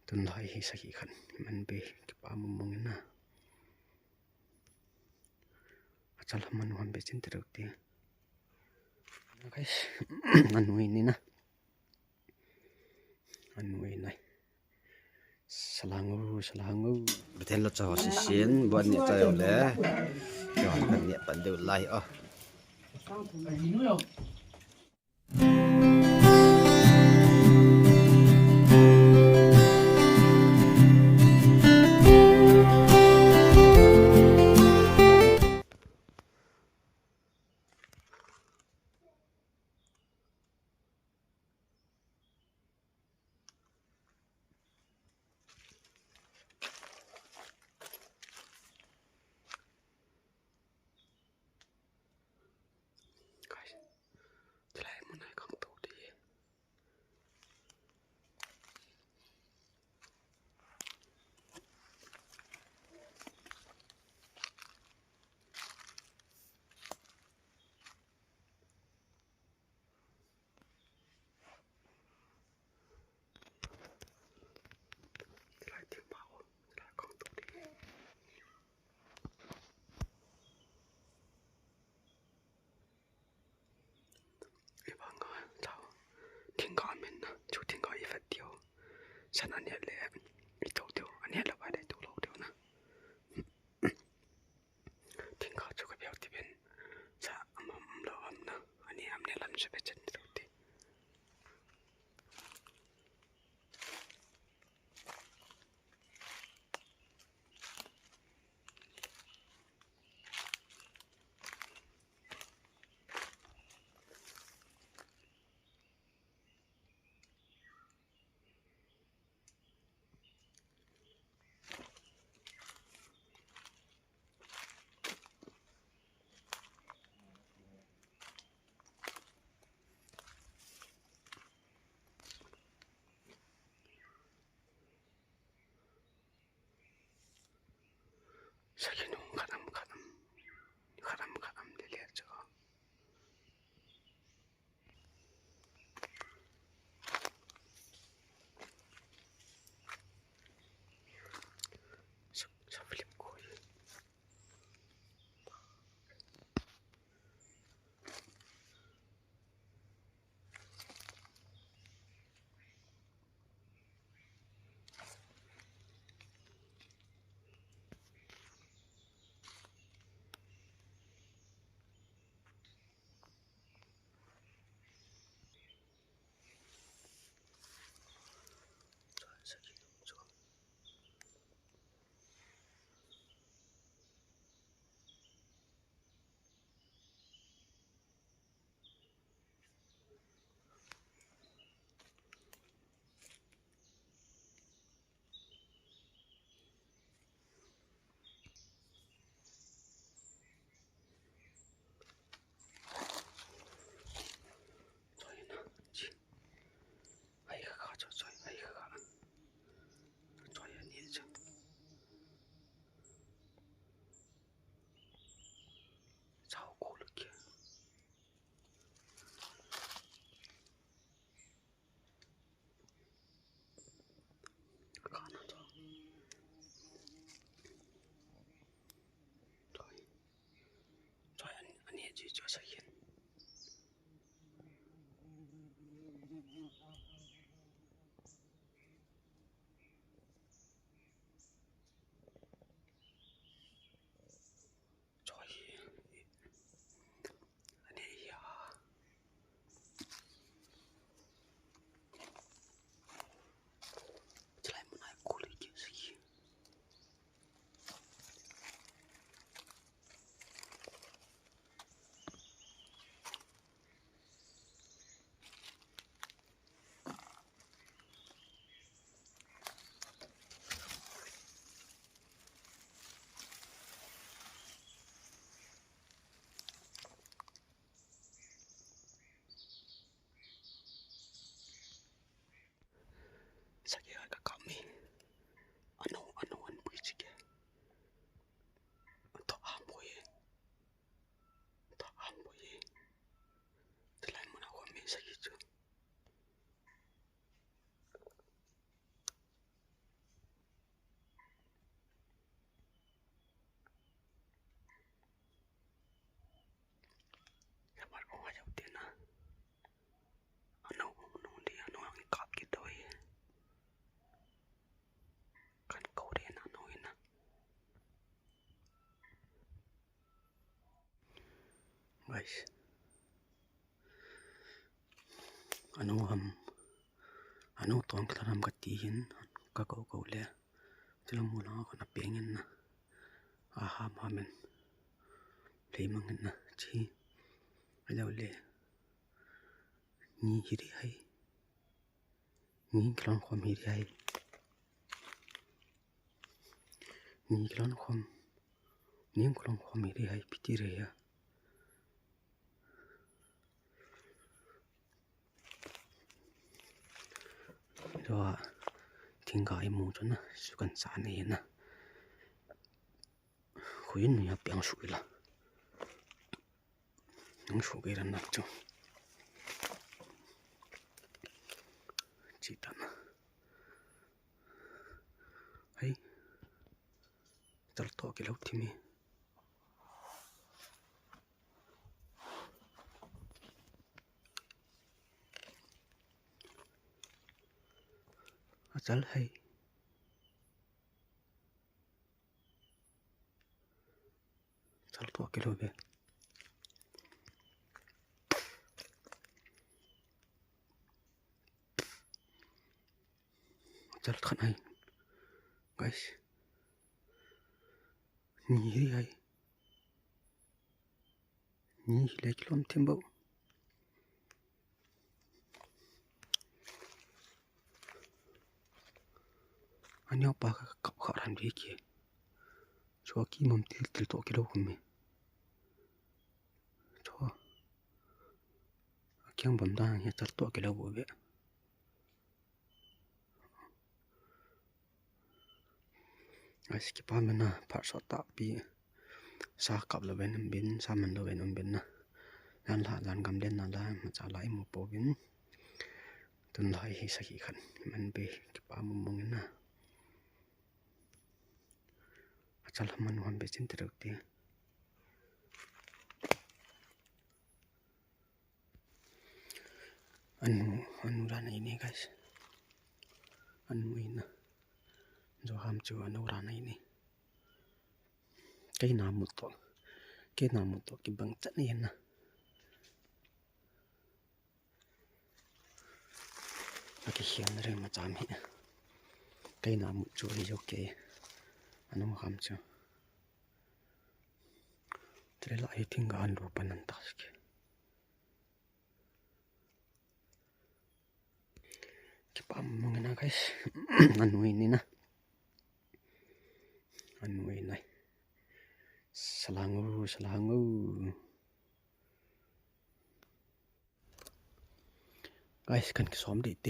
tun lai hi sakhi khan man be ki pa mong na achal man hon be chin teruk ti guys anui ni na anui nai salangu betel lo chaw si sin bon ni chaw le yo kan ni pan de lai aฉันอันเนี้ยเลยอีโตเดียวอันเนี้ยเราไปได้ตัวเราเดียวนะทิ้งเขาจุกเบียวที่เป็นจะเรานะอันนี้อันเนี้ยเราจะไปจันทร์ที่Sakit nung kadam dilihat jo. Sa flip ko. Cho sa hiền cho hiền anh ấy ya lại một ngày cô lấy chuyện gì guys anu tong klaram katihin ka ko le tilamuna ko na pengin na aha mamen leimangin na chi alo le ni hiri hai ni klon khom hiri hai ni klon khom hiri hai pitire ya rồi thiên gọi mù cho nó sự cần xã này nè khuyến người béo sủi là nó sủi cái rắn nặng cho chỉ tận ấy tao to cái lâu thì mi chal hai chal to kilo be chal khan hai guys ni hai ni le kilom timbo anh nhóc ba cậu khảo làm gì kìa cho kim mầm til to cái đâu không mày cho kiang bầm đang hiện thật to cái đâu vậy ai skip pa mình na part shot ta bi sa cặp là bên bên sa mình là bên bên na lan cầm lên là mà trả lại một bộ bên tuần lại hi sa hi khăn mình bị cái pa mông na chal man wan be chin tiruk ti anu ra này nè guys anu ina jo ham chu anu ra này nè cái nào một to cái bằng chất này nè cái hiền rồi mà chạm hết cái nào một chu thì ok anu ham chu tre lại ting gan ro panan ta ske cái pam mong na guys anu ini na anu ini salangu guys kan ke som dit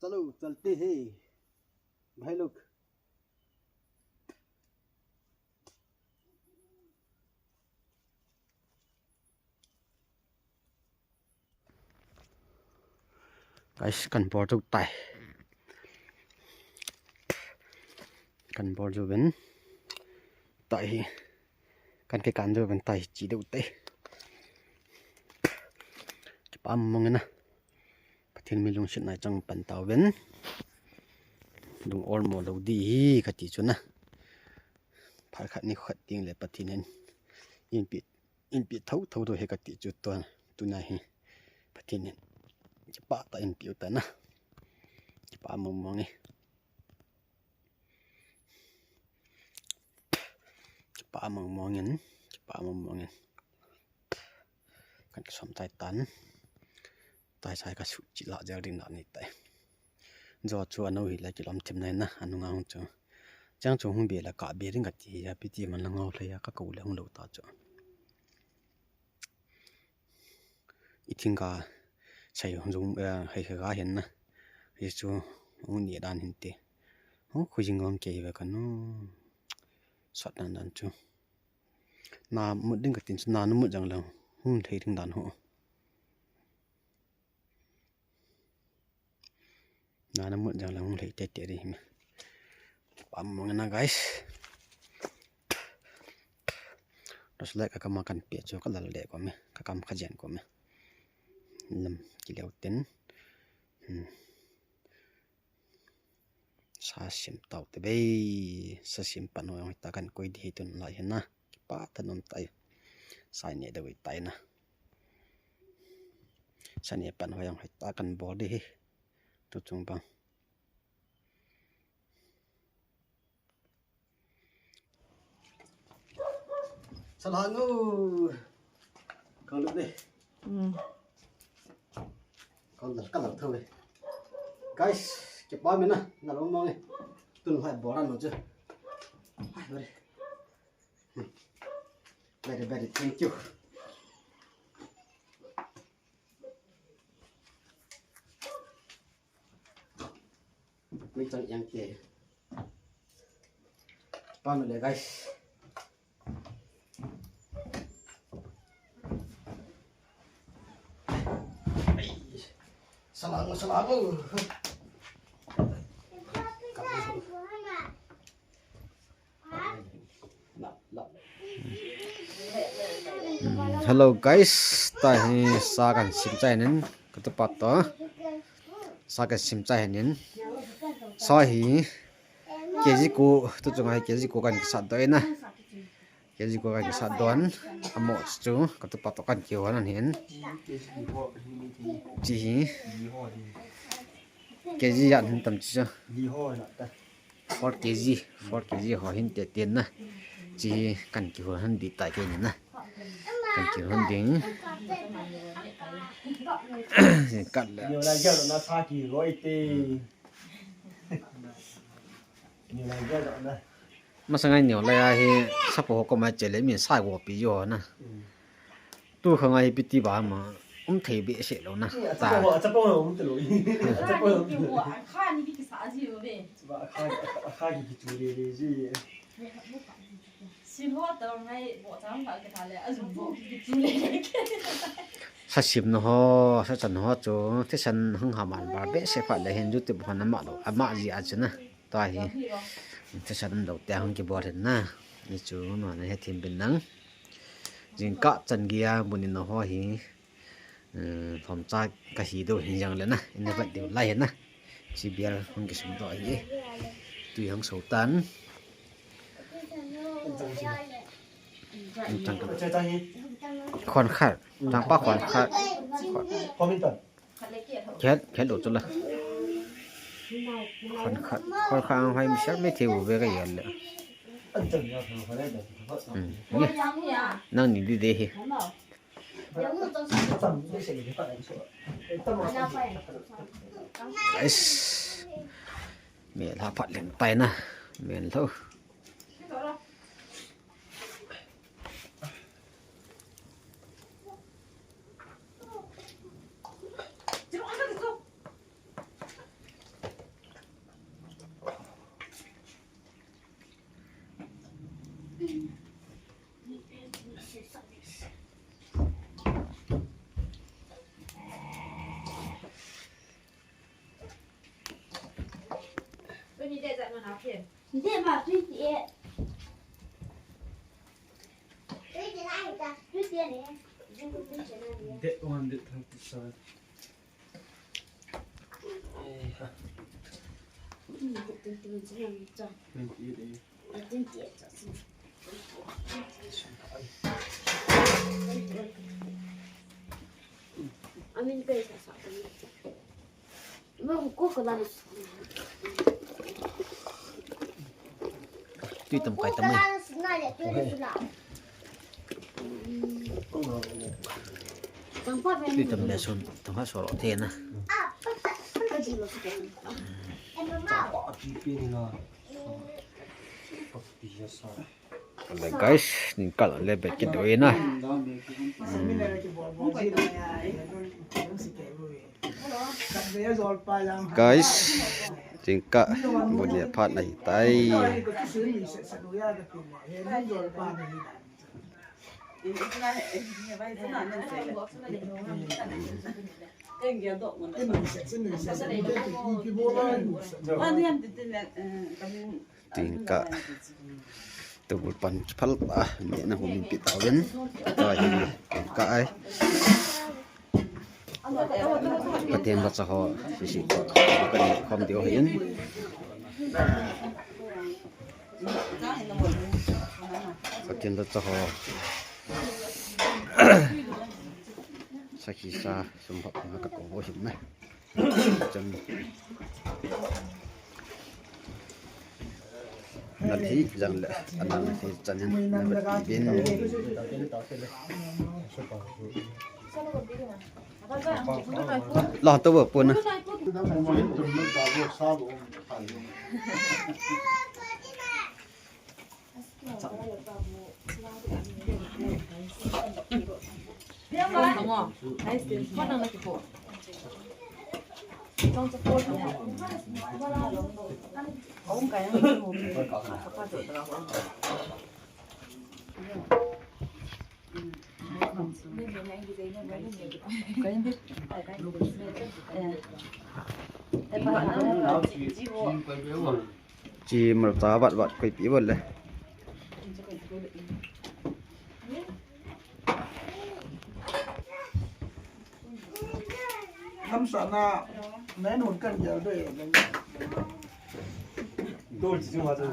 चलो चलते हैं भाई लोग guys กันบอจุกไตกันบอจุเป็นไตกันแค่การจุเป็นไตจีดูไตจะปั๊มมองนะประเทศมีลงชิดไหนจังปันเตาเป็นลุงออลโมเราดีขัดจีจุนะพาขัดนี่ขัดจริงเลยประเทศนั้นอินปิดเท่าตัวให้ขัดจีจุตัวไหนประเทศนั้นจะปะตาอินปิวแต่นะจะปะมองนี่จะปะมองเงี้ยจะปะมองเงี้ยกันกระสมใจตันตายชายกระสุจิละเจริญหนานี่แต่จอชัวโน้หิละจิลอมเต็มเลยนะอันนู้งเอาจ้ะจังจงหงเบียละกะเบียริงกัดจียาพิธีมันละงเอาเลยก็กูเลี้ยงเหล่าตาจ้ะอีทิ้งกาใช่หงให้เขาเห็นนะยิ่งจู่หงเนี่ยด้านเห็นเตะคุยจริงกันเกี่ยวกันนู้สัตว์นั้นจู่น้ำมุดดึงกับตินน้ำมุดจังเลยหงเทถึงด้านหัวน้ำมุดจังเลยหงเทเตะดิมั้ยปั๊มมองนะ guys terus lek ka makan pieco ka lalu dek ko me ka kam kajian ko me lem kilautin sa sim tau te be sa sim pano yang ta kan koi di tun la hen na pa tanom tai sai ne dawai tai na sa ne pano yang ta kan body tu chung bang Salangu. Con lúc đi. Con lật thôi đi. Guys, chụp bao mình nè, nào ông mong đi. Tuần phải bỏ ra nó chưa? Ai rồi đi. Very thank you. Mình chọn yang kia. Bao mình đây guys. Selalu. Hello guys, tahi sakan simcai nen ketepat to. Sakan simcai nen. Sahi keji ko tu jungai keji ko kan kisat do na. Keji ko kan kisat don amo chu ketepat to kan kiwan hen. Ji kg yan tam chi 4 kg ho hin te ten na chi kan ki ho han di ta ke ni na kan ki han ding kan la nhiều này giờ nó xa kỳ gọi tê nhiều này giờ nó ma sang ai nhiều lai hi sa po ko ma che le mi sai wo pi yo na tu khang ai pi ti ba ma thei be se lo na taจะป้องเราไม่ตลกจะป้องเรา 我看你给啥子有呗？ ว่าข้ากี่จุดเลยสิ 新华等还我咱们给他来，如果给租来的。 sa sim no ho sa chan ho chu te san hang ha man bar be se fa le hen ju te bhan ma lo ama ji a chuna ta hi te san do te hang ki bo ren na ni chu no na he thim bin nang jing ka chan gia bunin no ho hi phom cha ka hi do hin jang le na in ba de lai hen na chi bial hang ki sum do hi tu hang so tan chẳng có จะใจเย็น khoan khát chẳng bao khoan khát พอมินตัน khét đổ cho là khoan khát hay mình chắc mấy thiếu về cái gì nữa อันจังเนี่ยเขาได้แบบเขา nhé năng nhìn đi đi จังไม่ใช่ที่ตัดอะไรส่วนตั้งมา mẹ là phát lên tay nè mẹ thôi Bên đi để dạy mà nào phiền.你这把最姐，最姐哪里的？最姐里，你这个最姐那里。 That one that have to side. 对，这样子， 28. 我真姐这是。I mean, base or something. Well, cook a lot of. จุ้ยตำไก่ตำไม 那里对是啦。当爸爸。 จุ้ยตำแลซุนตำหาสอรเทนะ 这几个是这样。哎，妈妈。 Pipin na. Pagpiya sa. Alright guys, ning kal le bet kit doy na. Guys, tingka bunya phat nai tai. Tingka tu pan phal ah ni na hum pi tawen ta hi ka ai patien ba cha ho si ko ka ni khom dio hin patien ba cha ho sakisa sumba ma ka ko ho him na cham nanti jangan le anak nanti jangan bin lah tu pun Ông cái nó hùng qua chỗ đó không? Nên cái này cái đấy nó cái nhiều cái biết tại đây chỉ một ta vặt vặt quay bí vặt lên Năm sana nén hồn cân giờ đây. Tôi chỉ mà thôi.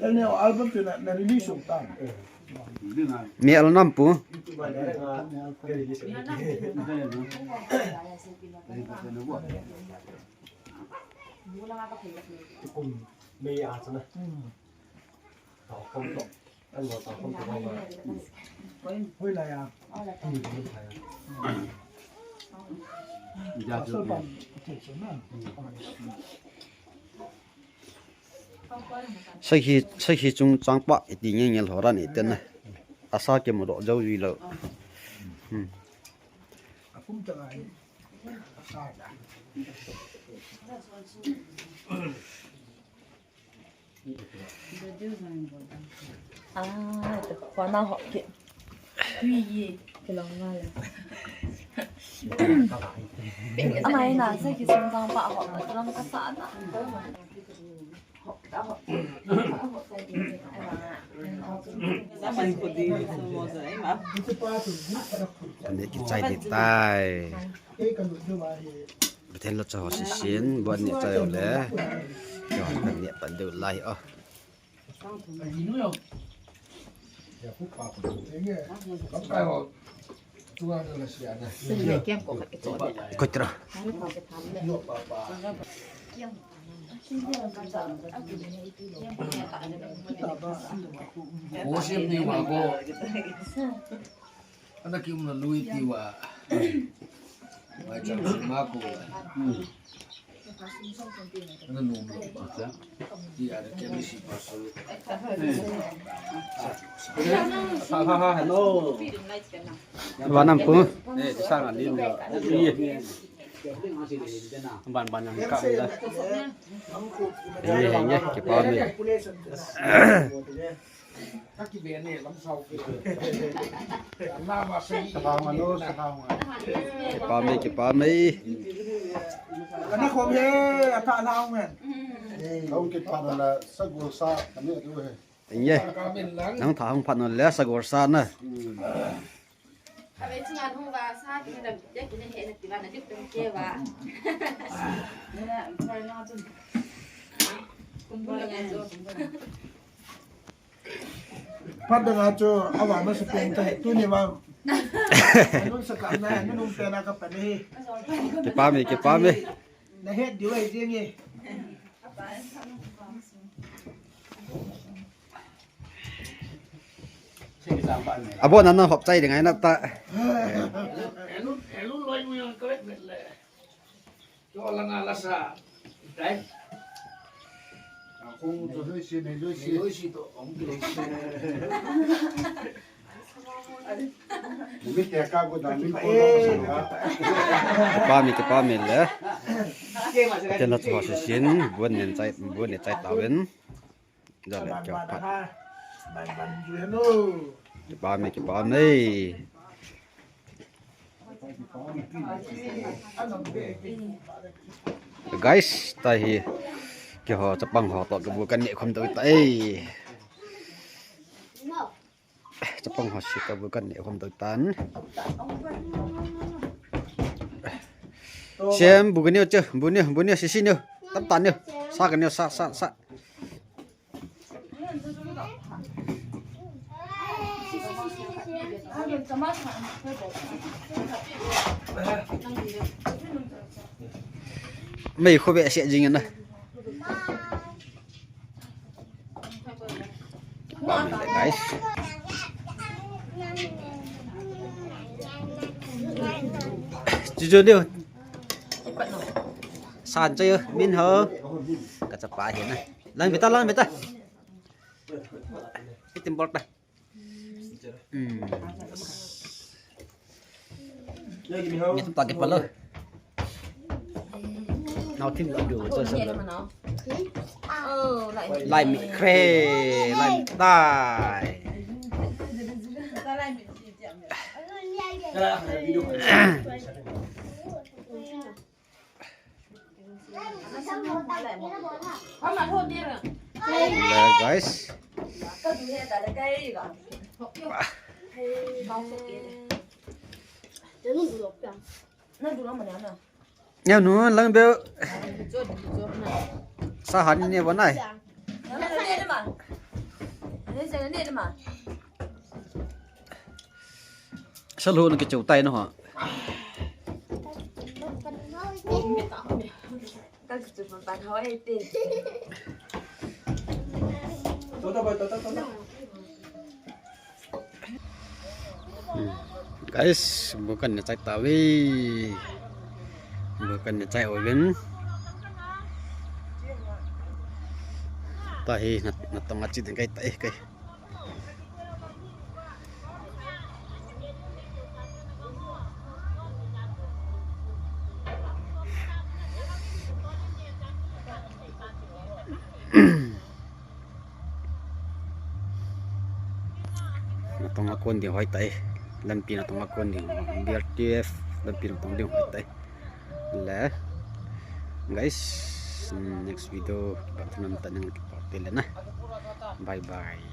Cái này album thì là release sủng tang. mi al nam pu Cùng mê à chứ này. Không tốt. Anh ngồi tao không tốt mà. Hơi này à. Dạ chưa. sai khi chung chang pa ti nge ngel horan iten na asa ke mo do jau wi lo Cũng chẳng ai. Sai đã. À, khoa nào họ kiện quy gì cái lòng nga là anh này là sao khi chúng ta bảo họ là trong các xã đó họ đã họ ane ki chai ti tai Cái cần được như vậy. beten lo cha ho si sin bon ni chai le yo kan ni pan du lai o Dạ phúc bạc của thế nghe. Có cái họ chúng ta là xỉa này. xin lấy kem của cái chỗ đấy ko tra Luộc bà bà. Bố xem đi mà cô anh ta kêu là lui tiêu à mà chẳng được má cô 那弄不了，第二天没洗把手。哈 hello ว่าน้ำปู eh sang alin yo iya ban yang ka ila นี่เห็นไงเก็บปอมนี่ ถ้ากินเบียร์นี่ลำเศร้าเกินหน้ามาซีสภามาโนสภามา เก็บปอมนี่เก็บปอมนี่ อันนี้ความเฮ้อัตราเราแม่น เขาเก็บพันธุ์ละสักวัวซาอันนี้ด้วย เห็นไง ก็เป็นหลัง น้องถามพันนั่นแหละสกอร์ซานนะ Habis ngan hu ba sa ki da je ki ne he ne ti ba na ti tum ke ba. Ne na sai na tu. Kun ba ya zo. พัดดังอาโจเอาหวานมาสเปนแต่ตัวนี้ว่านุ่นสกัดนะนุ่นเป็นอะไรก็เป็นนี่ เก็บปอมนี่เก็บปอมนี่ ในเฮ็ดอยู่ไอ้จริงไง อาบ่นั้นน่ะขอบใจยังไงนะตา Elun loy mo yung kawet bele. Yo lang alasa. Dai. คงจะด้วยชีในด้วยชี Loy sito ong kilo. ไม่แก่กล้าก็ดันไม่คนเรา ปอมนี่เก็บปอมนี่แหละเจนละตัวสินบนเนี่ยใจตาเว้นจะเลย บัน เก็บ บัน ผัด บันอยู่ฮันนู่ เก็บปอมนี่เก็บปอมนี่ guys tahi ki ho chapang ho to ke bu kan ni khom toi tai No. chapang ho si ka bu kan ni khom toi tan xem bu kan ni che bu ni si ni tam tan ni sa kan ni sa mấy khu vệ sẽ gì nữa guys chưa điều sàn chơi min hơ cả chập bài hiện này lên về ta cái tim bọt này mình chúng ta cái phần luôn nào thêm lợn đủ cho xem lại mì khe lại tai là guys nhau nữa lần béo sao hắn như vấn này sao luôn cái chậu tay nó hả guys bukan cai tawi bukan cai oven tahi na tong achi den kai tai kai na tong akon di hoi tai lampi na tong akon di BRTF lampi na tong di hoi tai la guys next video kita nonton yang party lah nah bye bye